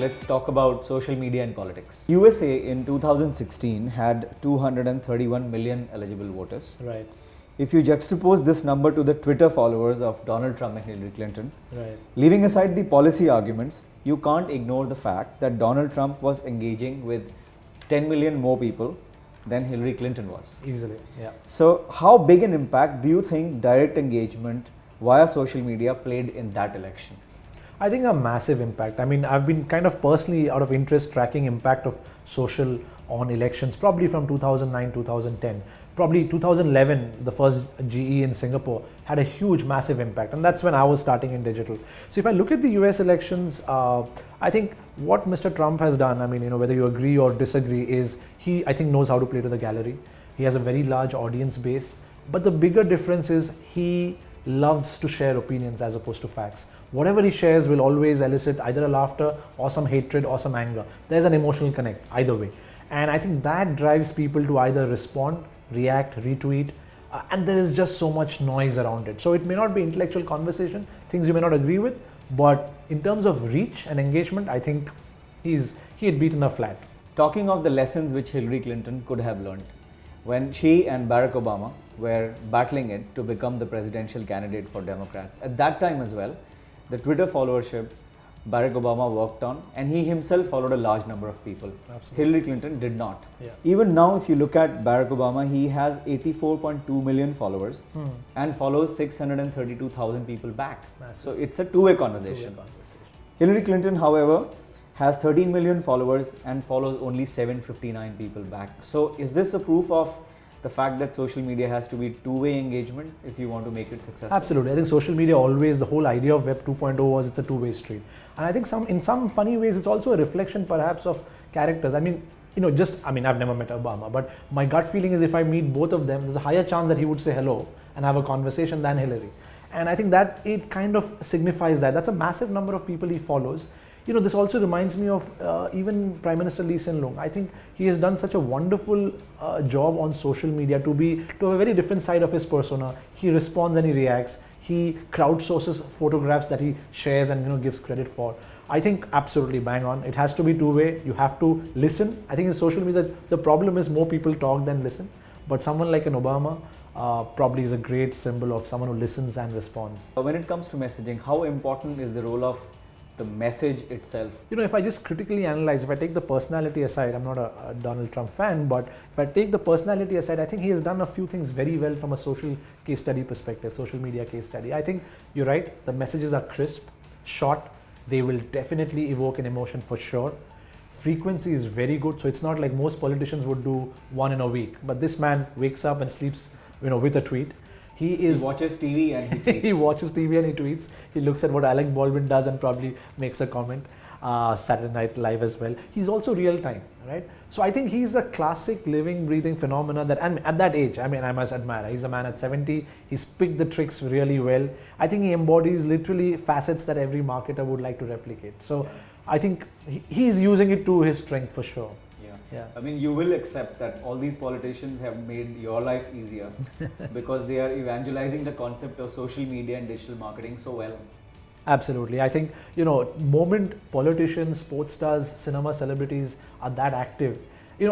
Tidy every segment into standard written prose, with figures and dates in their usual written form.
let's talk about social media and politics. USA in 2016 had 231 million eligible voters. Right. If you juxtapose this number to the Twitter followers of Donald Trump and Hillary Clinton, Right. leaving aside the policy arguments, you can't ignore the fact that Donald Trump was engaging with 10 million more people than Hillary Clinton was. Easily, yeah. So, how big an impact do you think direct engagement via social media played in that election? I think a massive impact. I mean, I've been kind of personally out of interest tracking impact of social on elections, probably from 2009, 2010. Probably 2011, the first GE in Singapore had a huge, massive impact. And that's when I was starting in digital. So if I look at the US elections, I think what Mr. Trump has done, I mean, whether you agree or disagree, is he, I think, knows how to play to the gallery. He has a very large audience base. But the bigger difference is he loves to share opinions as opposed to facts. Whatever he shares will always elicit either a laughter or some hatred or some anger. There's an emotional connect either way. And I think that drives people to either respond, react, retweet, and there is just so much noise around it. So it may not be intellectual conversation, things you may not agree with, but in terms of reach and engagement, I think he had beaten a flat. Talking of the lessons which Hillary Clinton could have learned, when she and Barack Obama were battling it to become the presidential candidate for Democrats, at that time as well, the Twitter followership Barack Obama worked on, and he himself followed a large number of people. Absolutely. Hillary Clinton did not. Yeah. Even now, if you look at Barack Obama, he has 84.2 million followers and follows 632,000 people back. Massive. So it's a two-way conversation. Hillary Clinton, however, has 13 million followers and follows only 759 people back. So is this a proof of the fact that social media has to be two-way engagement if you want to make it successful? Absolutely. I think social media always, the whole idea of Web 2.0 was it's a two-way street. And I think in some funny ways, it's also a reflection perhaps of characters. I mean, I've never met Obama, but my gut feeling is if I meet both of them, there's a higher chance that he would say hello and have a conversation than Hillary. And I think that it kind of signifies that. That's a massive number of people he follows. This also reminds me of even Prime Minister Lee Hsien Loong. I think he has done such a wonderful job on social media to have a very different side of his persona. He responds and he reacts. He crowdsources photographs that he shares and gives credit for. I think absolutely bang on. It has to be two-way. You have to listen. I think in social media, the problem is more people talk than listen. But someone like an Obama probably is a great symbol of someone who listens and responds. When it comes to messaging, how important is the role of the message itself? If I just critically analyze, if I take the personality aside, I'm not a Donald Trump fan, but if I take the personality aside, I think he has done a few things very well from a social case study perspective, social media case study. I think you're right, the messages are crisp, short, they will definitely evoke an emotion for sure. Frequency is very good, so it's not like most politicians would do one in a week, but this man wakes up and sleeps with a tweet. He watches TV and he tweets. He watches TV and he tweets. He looks at what Alec Baldwin does and probably makes a comment. Saturday Night Live as well. He's also real time, right? So I think he's a classic living, breathing phenomena that, and at that age, I must admire. He's a man at 70. He's picked the tricks really well. I think he embodies literally facets that every marketer would like to replicate. So I think he's using it to his strength for sure. Yeah. I mean, you will accept that all these politicians have made your life easier because they are evangelizing the concept of social media and digital marketing so well. Absolutely. I think, moment politicians, sports stars, cinema celebrities are that active.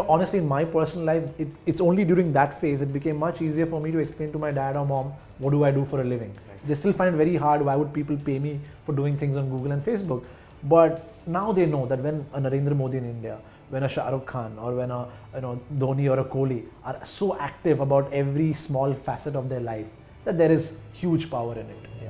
Honestly, in my personal life, it's only during that phase, it became much easier for me to explain to my dad or mom, what do I do for a living? Right. They still find it very hard. Why would people pay me for doing things on Google and Facebook? But now they know that when a Narendra Modi in India, when a Shah Rukh Khan or when a Dhoni or a Kohli are so active about every small facet of their life, that there is huge power in it. Yeah.